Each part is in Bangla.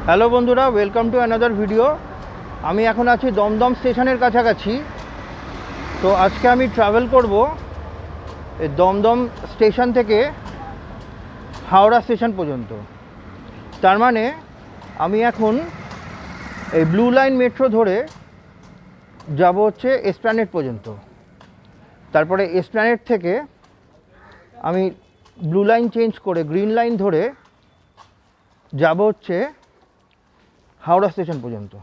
হ্যালো বন্ধুরা, ওয়েলকাম টু অ্যানাদার ভিডিও। আমি এখন আছি দমদম স্টেশনের কাছাকাছি। তো আজকে আমি ট্রাভেল করব এই দমদম স্টেশন থেকে হাওড়া স্টেশন পর্যন্ত। তার মানে আমি এখন এই ব্লু লাইন মেট্রো ধরে যাব হচ্ছে এসপ্ল্যানেড পর্যন্ত। তারপরে এসপ্ল্যানেড থেকে আমি ব্লু লাইন চেঞ্জ করে গ্রিন লাইন ধরে যাব হচ্ছে হাওড়া স্টেশন পর্যন্ত।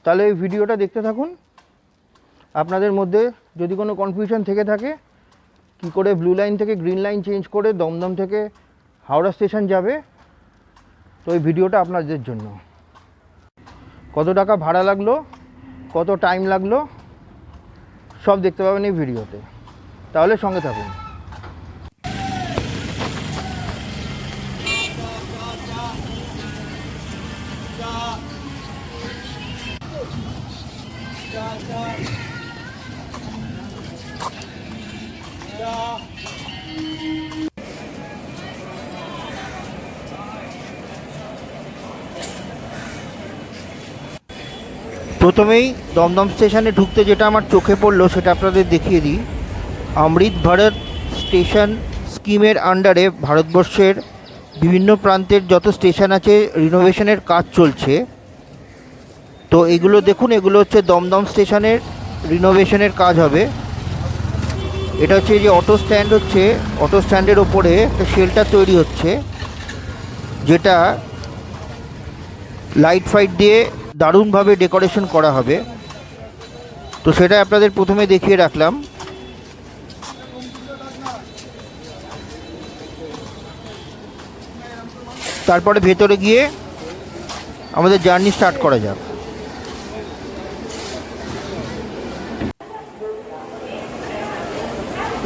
তাহলে এই ভিডিওটা দেখতে থাকুন। আপনাদের মধ্যে যদি কোনো কনফিউশন থেকে থাকে কি করে ব্লু লাইন থেকে গ্রিন লাইন চেঞ্জ করে দমদম থেকে হাওড়া স্টেশন যাবে, তো এই ভিডিওটা আপনাদের জন্য। কত টাকা ভাড়া লাগলো, কত টাইম লাগলো, সব দেখতে পাবেন এই ভিডিওতে। তাহলে সঙ্গে থাকুন। প্রথমেই দমদম স্টেশনে ঢুকতে যেটা আমার চোখে পড়লো সেটা আপনাদের দেখিয়ে দিই। অমৃত ভারত স্টেশন স্কিমের আন্ডারে ভারতবর্ষের বিভিন্ন প্রান্তের যত স্টেশন আছে রিনোভেশনের কাজ চলছে। তো এগুলো দেখুন, এগুলো হচ্ছে দমদম স্টেশনের রিনোভেশনের কাজ হবে। এটা হচ্ছে যে অটো স্ট্যান্ড, হচ্ছে অটো স্ট্যান্ডের ওপরে একটা শেল্টার তৈরি হচ্ছে, যেটা লাইট ফাইট দিয়ে দারুণভাবে ডেকোরেশন করা হবে। তো সেটা আপনাদের প্রথমে দেখিয়ে রাখলাম। তারপরে ভেতরে গিয়ে আমাদের জার্নি স্টার্ট করা যাক।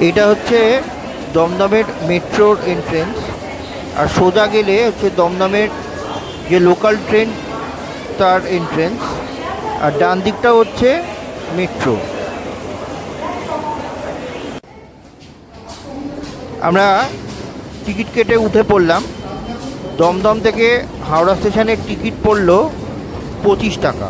এটা হচ্ছে দমদমের মেট্রোর এন্ট্রেন্স, আর সোজা গেলে হচ্ছে দমদমের যে লোকাল ট্রেন তার এন্ট্রেন্স, আর ডান দিকটা হচ্ছে মেট্রো। আমরা টিকিট কেটে উঠে পড়লাম। দমদম থেকে হাওড়া স্টেশনের টিকিট পড়লো 25 টাকা।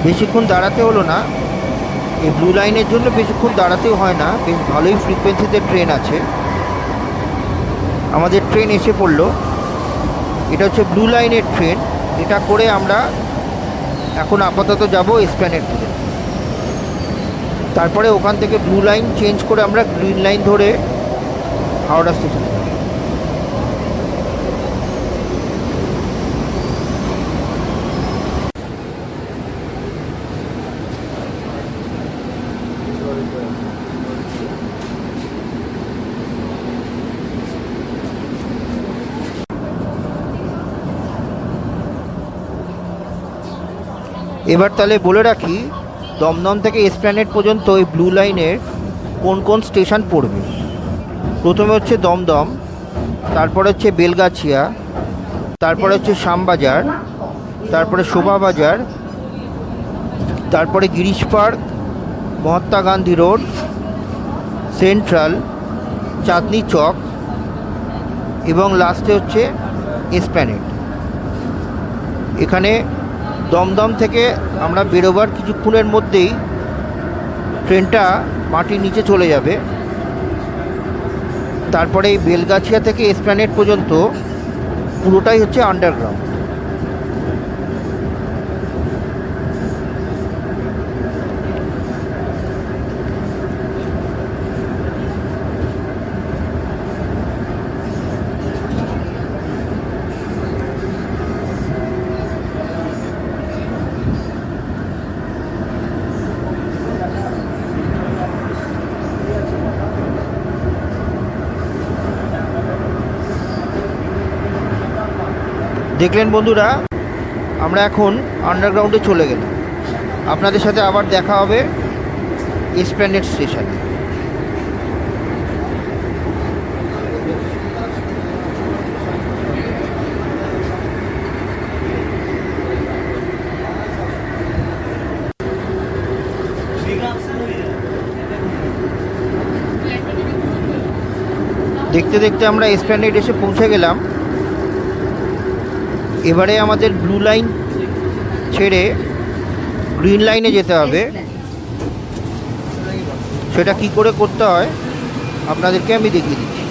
বেশিক্ষণ দাঁড়াতে হলো না, এই ব্লু লাইনের জন্য বেশিক্ষণ দাঁড়াতেও হয় না, বেশ ভালোই ফ্রিকোয়েন্সিতে ট্রেন আছে। আমাদের ট্রেন এসে পড়লো। এটা হচ্ছে ব্লু লাইনের ট্রেন। এটা করে আমরা এখন আপাতত যাব এসপ্ল্যানেড পর্যন্ত। তারপরে ওখান থেকে ব্লু লাইন চেঞ্জ করে আমরা গ্রিন লাইন ধরে হাওড়া স্টেশন। এবার তাহলে বলে রাখি দমদম থেকে এসপ্ল্যানেড পর্যন্ত এই ব্লু লাইনের কোন কোন স্টেশন পড়বে। প্রথমে হচ্ছে দমদম, তারপরে হচ্ছে বেলগাছিয়া, তারপরে হচ্ছে শ্যামবাজার, তারপরে শোভাবাজার, তারপরে Girish park, Mahatma Gandhi road, central, Chandni Chowk এবং লাস্টে হচ্ছে এসপ্ল্যানেড। এখানে দমদম থেকে আমরা বেরোবার কিছুক্ষণের মধ্যেই ট্রেনটা মাটির নিচে চলে যাবে। তারপরে এই বেলগাছিয়া থেকে এসপ্ল্যানেড পর্যন্ত পুরোটাই হচ্ছে আন্ডারগ্রাউন্ড। দেখলেন বন্ধুরা, আমরা এখন আন্ডারগ্রাউন্ডে চলে গেলাম। আপনাদের সাথে আবার দেখা হবে এসপ্ল্যানেড স্টেশন। দেখতে দেখতে আমরা এসপ্ল্যানেড এসে পৌঁছে গেলাম। এবারে আমাদের ব্লু লাইন ছেড়ে গ্রিন লাইনে যেতে হবে। সেটা কি করে করতে হয় আপনাদেরকে আমি দেখিয়ে দিচ্ছি।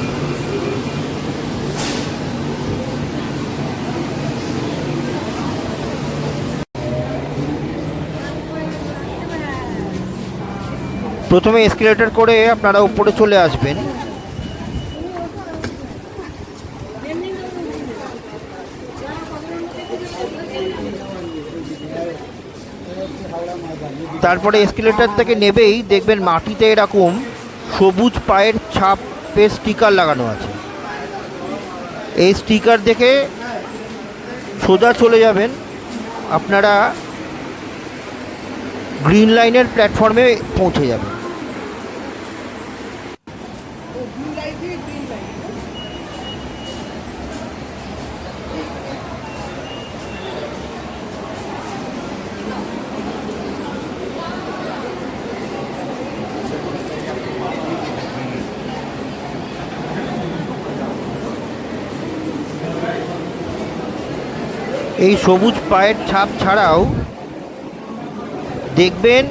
প্রথমে এসকেলেটর করে আপনারা উপরে চলে আসবেন। তারপরে এসকেলেটর থেকে নেবেই দেখবেন মাটিতে এরকম সবুজ পায়ের ছাপের স্টিকার লাগানো আছে। এই স্টিকার দেখে সোজা চলে যাবেন আপনারা গ্রিন লাইনের প্ল্যাটফর্মে পৌঁছে যাবেন। এই সবুজ পায়ের ছাপ ছাড়াও দেখবেন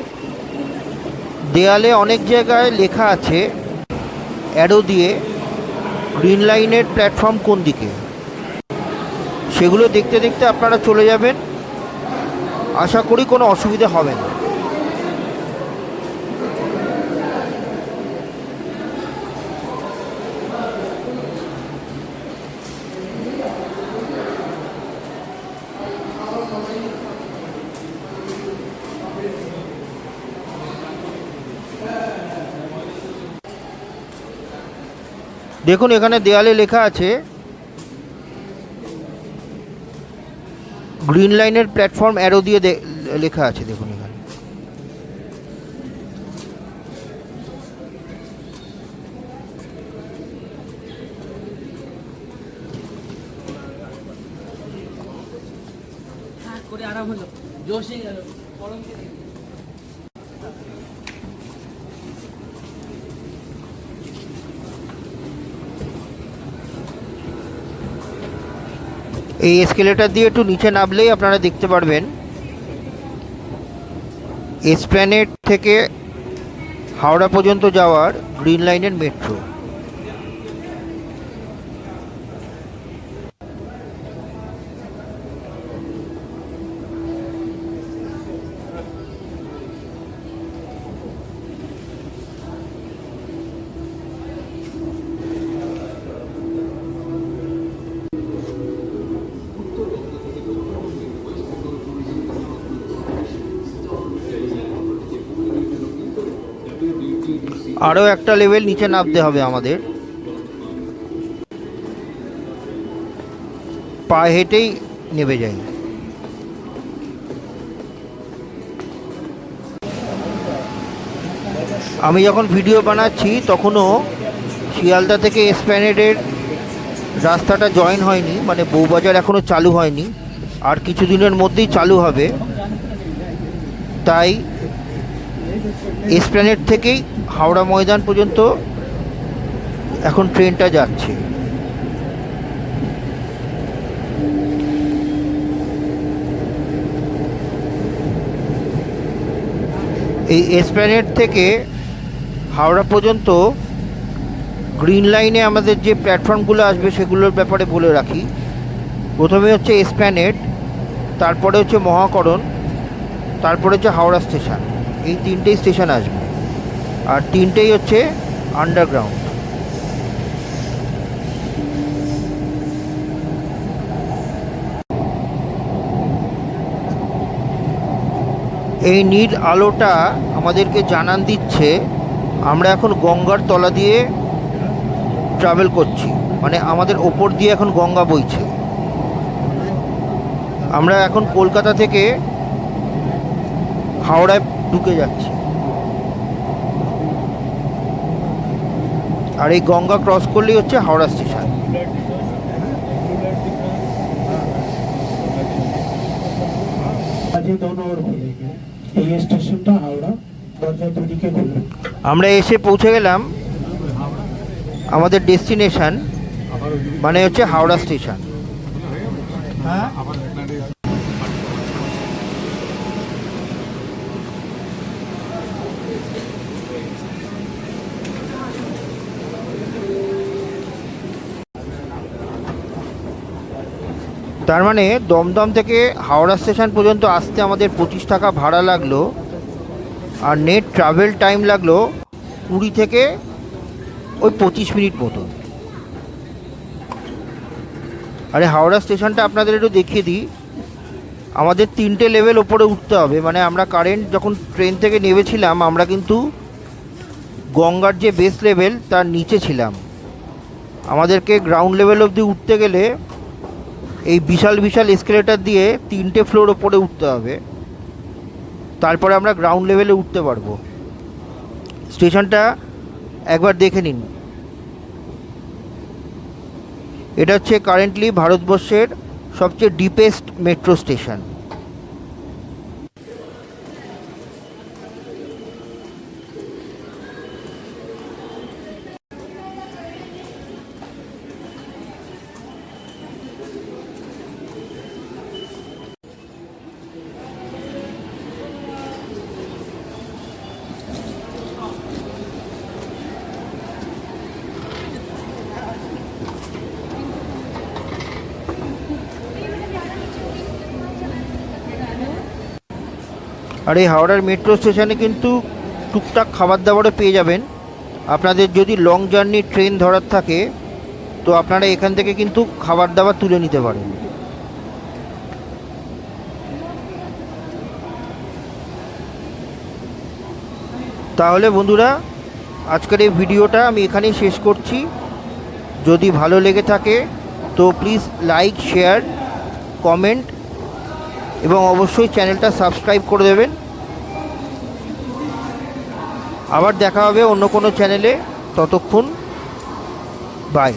দেয়ালে অনেক জায়গায় লেখা আছে অ্যারো দিয়ে গ্রিন লাইনের প্ল্যাটফর্ম কোন দিকে। সেগুলো দেখতে দেখতে আপনারা চলে যাবেন, আশা করি কোনো অসুবিধা হবে না। দেখুন এখানে দেয়ালে লেখা আছে গ্রিন লাইনের প্ল্যাটফর্ম অ্যারো দিয়ে লেখা আছে। দেখুন এখানে আরাম হলো, জোশে গেল। এই এসকেলেটর দিয়ে একটু নিচে নামলেই আপনারা দেখতে পারবেন এসপ্ল্যানেড থেকে হাওড়া পর্যন্ত যাওয়ার গ্রিন লাইনের মেট্রো। আরও একটা লেভেল নিচে নামতে হবে আমাদের, পায়ে হেঁটেই নেমে যাই। আমি যখন ভিডিও বানাচ্ছি তখনও শিয়ালদা থেকে এসপ্ল্যানেডের রাস্তাটা জয়েন হয়নি, মানে বউবাজার এখনও চালু হয়নি, আর কিছুদিনের মধ্যেই চালু হবে। তাই এসপ্ল্যানেড থেকেই হাওড়া ময়দান পর্যন্ত এখন ট্রেনটা যাচ্ছে। এই এসপ্ল্যানেড থেকে হাওড়া পর্যন্ত গ্রিন লাইনে আমাদের যে প্ল্যাটফর্মগুলো আসবে সেগুলোর ব্যাপারে বলে রাখি। প্রথমে হচ্ছে এসপ্ল্যানেড, তারপরে হচ্ছে মহাকরণ, তারপরে হচ্ছে হাওড়া স্টেশন। এই তিনটেই স্টেশন আসবে, আর তিনটেই হচ্ছে আন্ডারগ্রাউন্ড। এই নীল আলোটা আমাদেরকে জানান দিচ্ছে আমরা এখন গঙ্গার তলা দিয়ে ট্রাভেল করছি, মানে আমাদের ওপর দিয়ে এখন গঙ্গা বইছে। আমরা এখন কলকাতা থেকে হাওড়ায় ঢুকে যাচ্ছি। আর এই গঙ্গা ক্রস করলেই হচ্ছে হাওড়া স্টেশন। আমরা এসে পৌঁছে গেলাম আমাদের ডেস্টিনেশন, মানে হচ্ছে হাওড়া স্টেশন। তার মানে দমদম থেকে হাওড়া স্টেশন পর্যন্ত আসতে আমাদের 25 টাকা ভাড়া লাগলো, আর নেট ট্রাভেল টাইম লাগলো 20 থেকে ওই 25 মিনিট মতো। আরে হাওড়া স্টেশনটা আপনাদের একটু দেখিয়ে দিই। আমাদের 3টে লেভেল ওপরে উঠতে হবে, মানে আমরা কারেন্ট যখন ট্রেন থেকে নেমেছিলাম আমরা কিন্তু গঙ্গার যে বেস লেভেল তার নিচে ছিলাম। আমাদেরকে গ্রাউন্ড লেভেল অবধি উঠতে গেলে এই বিশাল বিশাল এসকেলেটার দিয়ে 3টে ফ্লোর ওপরে উঠতে হবে, তারপরে আমরা গ্রাউন্ড লেভেলে উঠতে পারবো। স্টেশনটা একবার দেখে নিন। এটা হচ্ছে কারেন্টলি ভারতবর্ষের সবচেয়ে ডিপেস্ট মেট্রো স্টেশন। আর এই হাওড়ার মেট্রো স্টেশনে কিন্তু টুকটাক খাবার দাবারও পেয়ে যাবেন। আপনাদের যদি লং জার্নি ট্রেন ধরার থাকে তো আপনারা এখান থেকে কিন্তু খাবার দাবার তুলে নিতে পারেন। তাহলে বন্ধুরা, আজকের এই ভিডিওটা আমি এখানেই শেষ করছি। যদি ভালো লেগে থাকে তো প্লিজ লাইক, শেয়ার, কমেন্ট এবং অবশ্যই চ্যানেলটা সাবস্ক্রাইব করে দেবেন। আবার দেখা হবে অন্য কোনো চ্যানেলে। ততক্ষণ বাই।